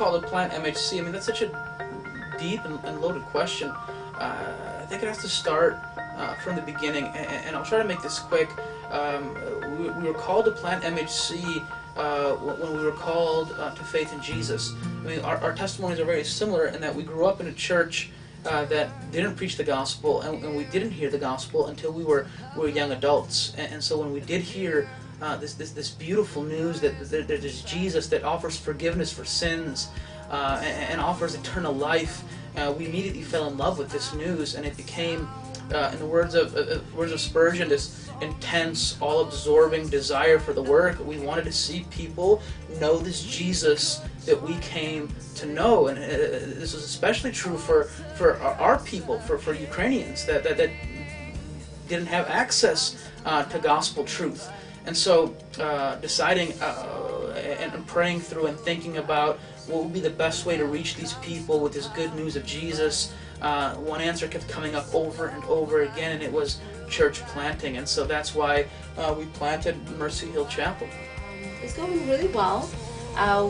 called to plant MHC? I mean, that's such a deep and loaded question. I think it has to start from the beginning, and I'll try to make this quick. We were called to plant MHC when we were called to faith in Jesus. I mean, our testimonies are very similar in that we grew up in a church that didn't preach the gospel, and we didn't hear the gospel until we were young adults. And so when we did hear this beautiful news that there's Jesus that offers forgiveness for sins and offers eternal life, we immediately fell in love with this news, and it became, in the words of Spurgeon, this intense, all-absorbing desire for the work. We wanted to see people know this Jesus that we came to know, and this was especially true for our people, for Ukrainians that didn't have access to gospel truth. And so deciding and praying through and thinking about what would be the best way to reach these people with this good news of Jesus, one answer kept coming up over and over again, and it was church planting. And so that's why we planted Mercy Hill Chapel. It's going really well.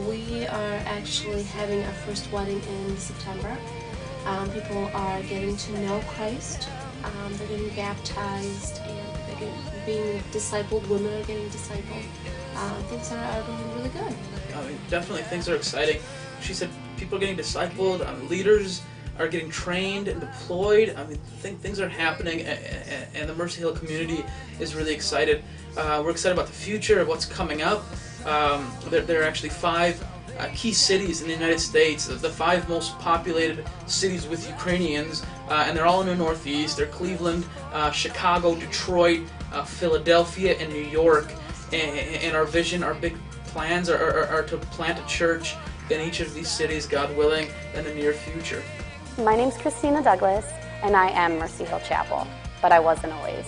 We are actually having our first wedding in September. People are getting to know Christ. They're getting baptized, and they're being discipled. Women are getting discipled. Things are going really good. I mean, definitely things are exciting. She said people are getting discipled, leaders are getting trained and deployed. I mean, things are happening, and the Mercy Hill community is really excited. We're excited about the future of what's coming up. There are actually 5 key cities in the United States, the 5 most populated cities with Ukrainians, and they're all in the Northeast. They're Cleveland, Chicago, Detroit, Philadelphia, and New York. And our vision, our big plans are to plant a church in each of these cities, God willing, in the near future. My name's Christina Douglas, and I am Mercy Hill Chapel, but I wasn't always.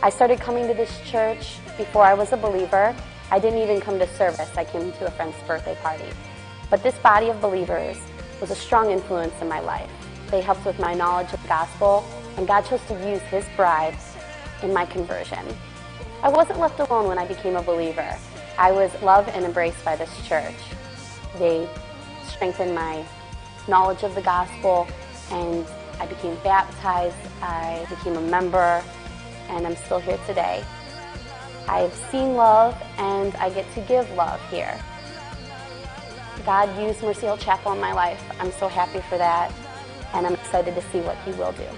I started coming to this church before I was a believer. I didn't even come to service. I came to a friend's birthday party. But this body of believers was a strong influence in my life. They helped with my knowledge of the gospel, and God chose to use His bride in my conversion. I wasn't left alone when I became a believer. I was loved and embraced by this church. They strengthened my knowledge of the gospel, and I became baptized. I became a member, and I'm still here today. I've seen love, and I get to give love here. God used Mercy Hill Chapel in my life. I'm so happy for that, and I'm excited to see what He will do.